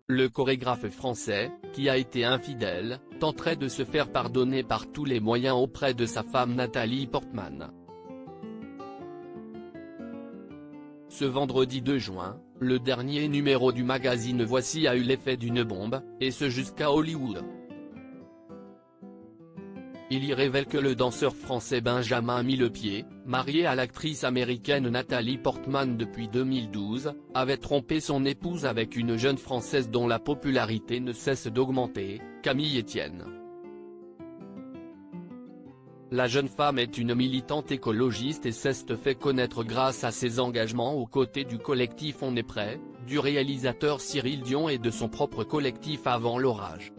le chorégraphe français, qui a été infidèle, tenterait de se faire pardonner par tous les moyens auprès de sa femme Nathalie Portman. Ce vendredi 2 juin, le dernier numéro du magazine Voici a eu l'effet d'une bombe, et ce jusqu'à Hollywood. Il y révèle que le danseur français Benjamin Millepied, marié à l'actrice américaine Nathalie Portman depuis 2012, avait trompé son épouse avec une jeune Française dont la popularité ne cesse d'augmenter, Camille Etienne. La jeune femme est une militante écologiste et s'est fait connaître grâce à ses engagements aux côtés du collectif On est prêt, du réalisateur Cyril Dion et de son propre collectif Avant l'orage.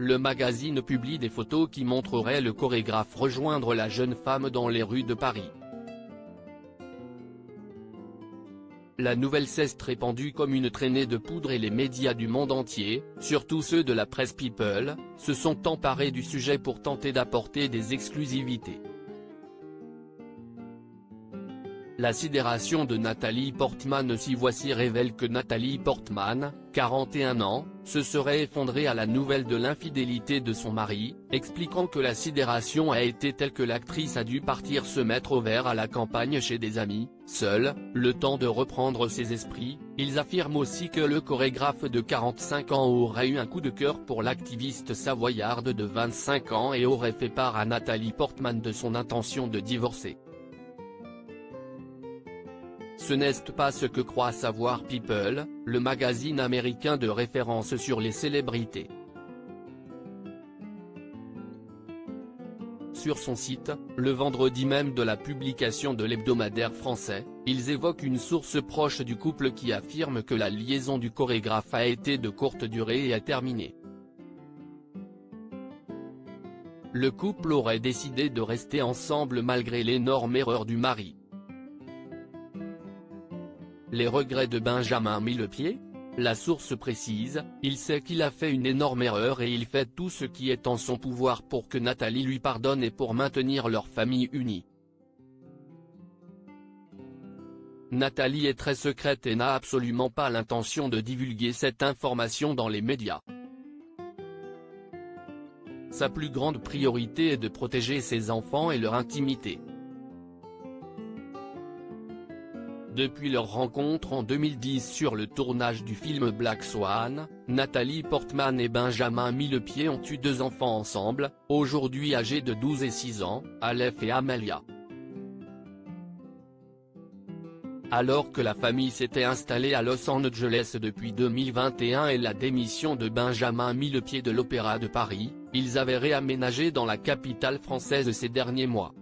Le magazine publie des photos qui montreraient le chorégraphe rejoindre la jeune femme dans les rues de Paris. La nouvelle s'est répandue comme une traînée de poudre et les médias du monde entier, surtout ceux de la presse People, se sont emparés du sujet pour tenter d'apporter des exclusivités. La sidération de Nathalie Portman aussi Voici révèle que Nathalie Portman, 41 ans, se serait effondrée à la nouvelle de l'infidélité de son mari, expliquant que la sidération a été telle que l'actrice a dû partir se mettre au vert à la campagne chez des amis, seule, le temps de reprendre ses esprits. Ils affirment aussi que le chorégraphe de 45 ans aurait eu un coup de cœur pour l'activiste savoyarde de 25 ans et aurait fait part à Nathalie Portman de son intention de divorcer. Ce n'est pas ce que croit savoir People, le magazine américain de référence sur les célébrités. Sur son site, le vendredi même de la publication de l'hebdomadaire français, ils évoquent une source proche du couple qui affirme que la liaison du chorégraphe a été de courte durée et a terminé. Le couple aurait décidé de rester ensemble malgré l'énorme erreur du mari. Les regrets de Benjamin Millepied ? La source précise, il sait qu'il a fait une énorme erreur et il fait tout ce qui est en son pouvoir pour que Nathalie lui pardonne et pour maintenir leur famille unie. Nathalie est très secrète et n'a absolument pas l'intention de divulguer cette information dans les médias. Sa plus grande priorité est de protéger ses enfants et leur intimité. Depuis leur rencontre en 2010 sur le tournage du film Black Swan, Nathalie Portman et Benjamin Millepied ont eu 2 enfants ensemble, aujourd'hui âgés de 12 et 6 ans, Aleph et Amelia. Alors que la famille s'était installée à Los Angeles depuis 2021 et la démission de Benjamin Millepied de l'Opéra de Paris, ils avaient réaménagé dans la capitale française ces derniers mois.